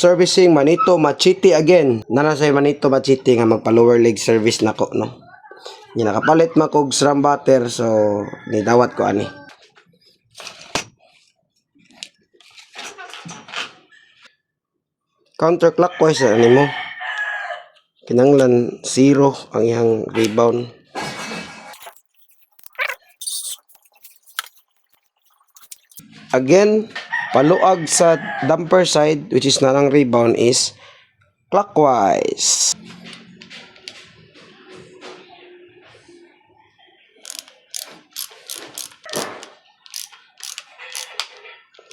Servicing Manito Machete again. Nana say Manito Machete nga magpa lower leg service nako no. Ni nakapalit man kog SRAM butter so nidawat ko ani. Counterclockwise ani mo. Kinanglan 0 ang iyang rebound. Again, paluag sa damper side which is nanang rebound is clockwise.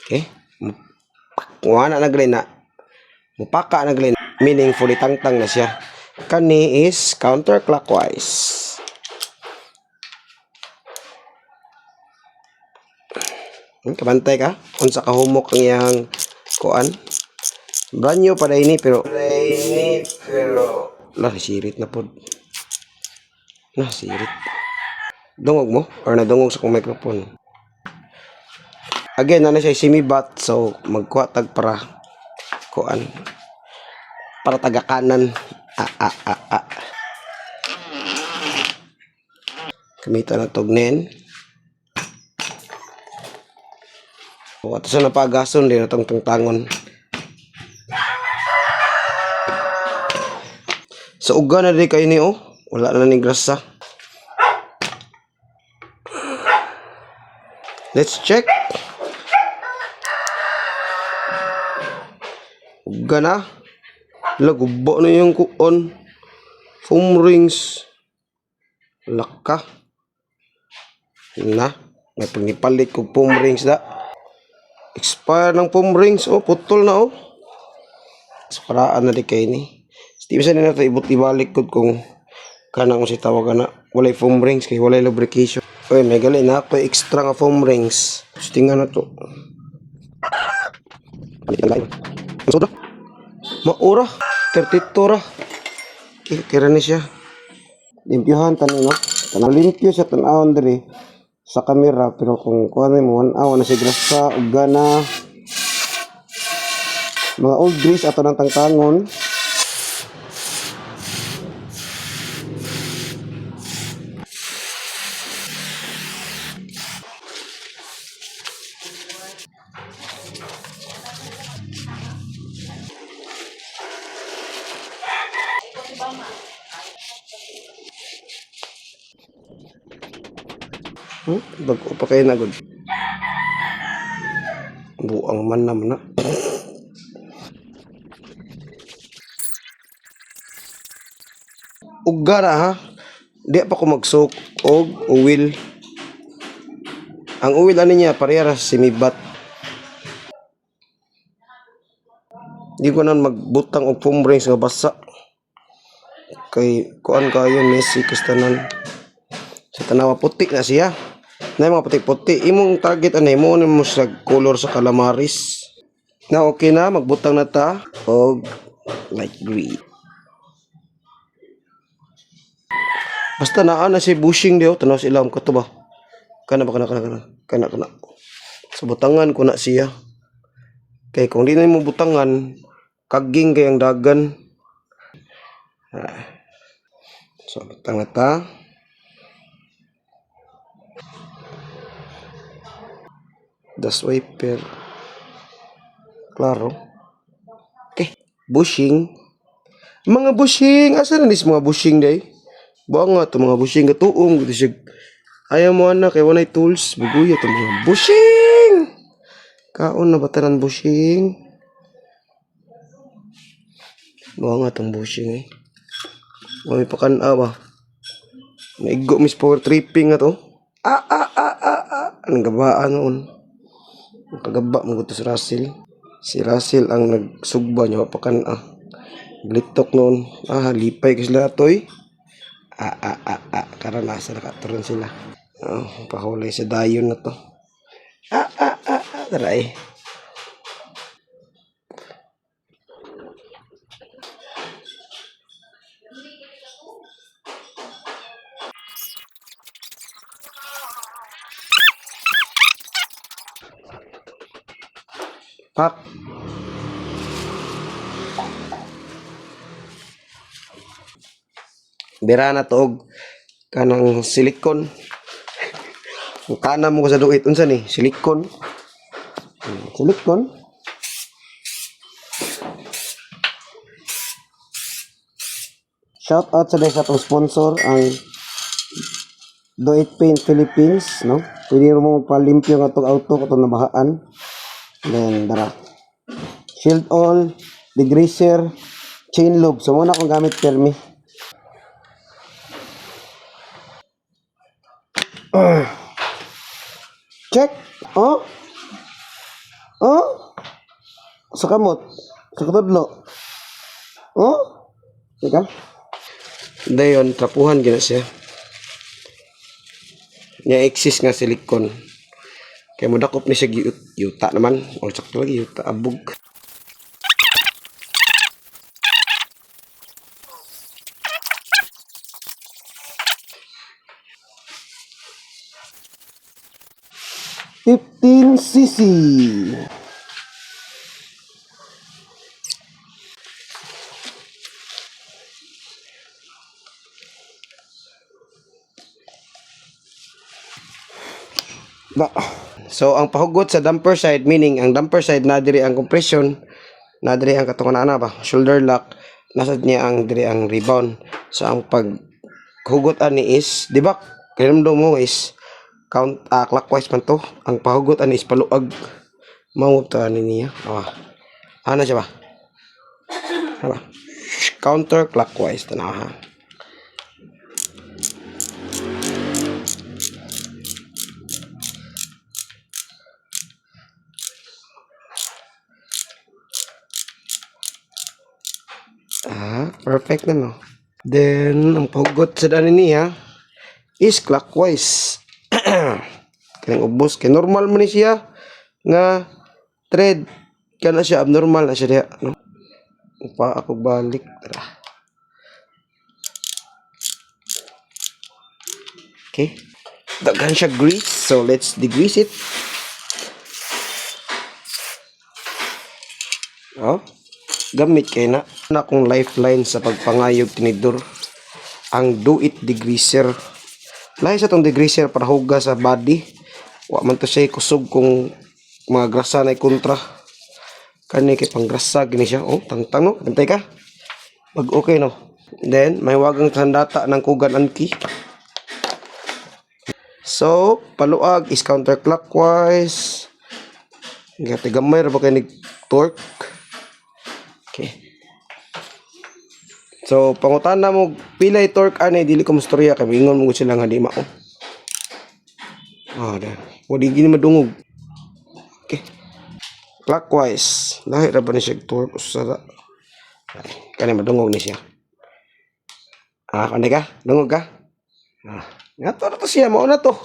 Okay. Wala na naglay na. Mupaka naglay na. Meaning fully tangtang na siya. Kani is counterclockwise. Kabantay ka? Unsa ka humok ang iyang kuan? Brand new pa ini pero lah sirit na pod. Nah sirit. Dungog mo or nadungog sa kong microphone. Again, siya semi-bat so magkuha tag para kuan. Para taga kanan. Kamita na tugnen. O ato sa napagason din atong tungtangon. So uga na din kayo ni wala na ning grasa. Let's check. Uga na. Lagubo na yung kuon. Foam rings. Laka. Na. May pagnipalit kong foam rings da. Expire ng foam rings. Putol na Paraan na di kayo ni. Di bisa na nato ibalik ko kung kanang si tawag na walay foam rings kay walay lubrication. Oy, may gali na ako extra nga foam rings. Tingnan na to. Soda. Maura 32 ra. Kira ni siya. Limpyohan tanan no. Tanang limpyo siya tan-awon diri sa kamera pero kung kuan mo 1 hour na si grasa ug gana mga old grease ato nang tangtangon. Bago pa kayo na good. Buang man naman na. Uga na ha. Di pa ko magsuk og uwil. Ang uwil ani niya parehas semi-bat. Di ko na magbutang og foam rings nga basa. Kay kuan kayo Messi kastanan. Sa tanawa puti na siya. Na mga puti-puti. Imong target anay mo mo sa color sa calamaris. Na okay na magbutang na ta og light green. Basta naa na si bushing dio tanaw sa ilam ko to ba. Kana. Sa butangan ko na siya. Kay kung di na mo butangan kaging kayang dagan. So butang na ta. Das wiper. Klaro. Okay. Bushing. Mga bushing. Asa na nis mga bushing day? Buang nga ito mga bushing. Gatuong. Ayaw mo anak. Kaya wanay tools. Buguya ito mga bushing. Kaon na bataran bushing. Buang nga itong bushing May pakana ba? Naigo mis power tripping na to. Anong gabaan noon? Kagaba mo gusto si Russell. Si Russell ang nagsugba niya pakan blitok noon. Lipay kasi sila toy. Karanasa nakaturon sila. Pahulay sa dayon na to. Taray. Pak. Bira na to og kanang silikon. Ang kana mo ko sa duit unsa ni? Silikon. Silikon. Shout out sa sa atong sponsor ang Do It Paint Philippines, no? Pwede mo magpalimpyo nga itong auto katong nabahaan. Then, dara. Shield all, degreaser, chain lube. So, muna akong gamit permi. Check. Oh. Oh. Sa kamot. Sa katudlo. Oh. Teka. Dayon, trapuhan gina siya. Nya exist nga silikon. Kaya mo dakop ni siya yuta naman. O sakto lagi yuta abog. $15cc. So ang pahugot sa damper side, meaning ang damper side na diri ang compression, na diri ang katungan ana ba, shoulder lock, nasad niya ang diri ang rebound. So ang paghugot ani is, di ba? Kinamdo mo is clockwise man to. Ang pahugot ani is paluag. Mao ta ni niya. Ana siya ba? Ano? Counter clockwise tanaw ha. Perfect na no. Then, ang pahugot sa dani niya is clockwise. Kanang ubos. Kaya normal man ni siya nga thread. Kaya na siya abnormal na siya diya. No? Pa ako balik. Tara. Okay. Daghan siya grease. So, let's degrease it. Oh. Gamit kay na akong lifeline sa pagpangayog tinidor ang Do It degreaser. Lahi sa tong degreaser para huga sa body. Wa man to siya kusog kung mga grasa na kontra. Kani kay panggrasa gini siya. Oh, tangtang no. Bantay ka. Pag okay no. Then may wagang tandata ng kugan anki. So, paluag is counterclockwise. Gati gamay ra ba kay nig torque. Okay. So, pangutan na mo pilay torque ani dili ko mustorya kay ingon mo sila nga di mao. Da. Wadi gini madungog. Okay. Clockwise. Lahi ra ba ni siya torque usara. Kani madungog ni siya. Kani ka? Dungog ka? Ngato na to siya, mao na to.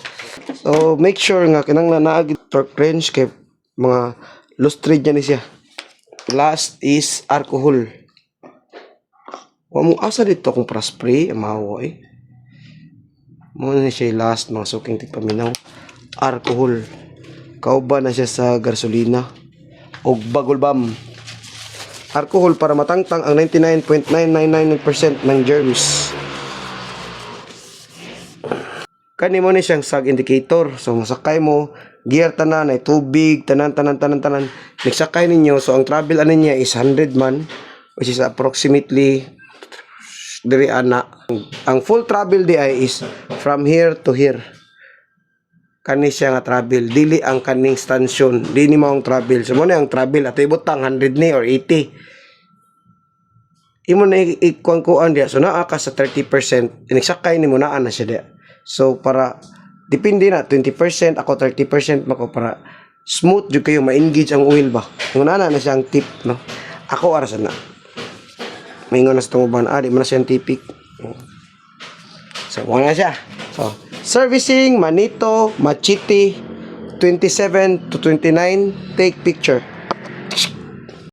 So, make sure nga kinang naagi torque wrench kay mga loose thread ni siya. Last is alcohol. Wa mo asa dito kung para spray amawa eh. Mo na siya last mga suking tigpaminaw. Alcohol. Kauban na siya sa gasolina og bagol bam. Alcohol para matangtang ang 99.999% ng germs. Kani mo ni siyang sag indicator. So masakay mo, gear tanan ay tubig, tanan. Nagsakay ninyo, so ang travel ano niya is 100 man, which is approximately diri ana. Ang full travel di ay is from here to here. Kani siya nga travel, dili ang kaning station, dili mo ang travel. So mo na ang travel at ibutang 100 ni or 80. Imo na ikuan dia. So naa ka sa 30%, inagsakay nimo naa na siya dia. So para depende na 20%, ako 30% mako para smooth jud kayo ma-engage ang oil ba. Ngun ana na siyang tip no. Ako aras na. Maingon na sa tumuban di man na siyang tipik. So wala siya. So servicing Manito Machete 27 to 29, take picture.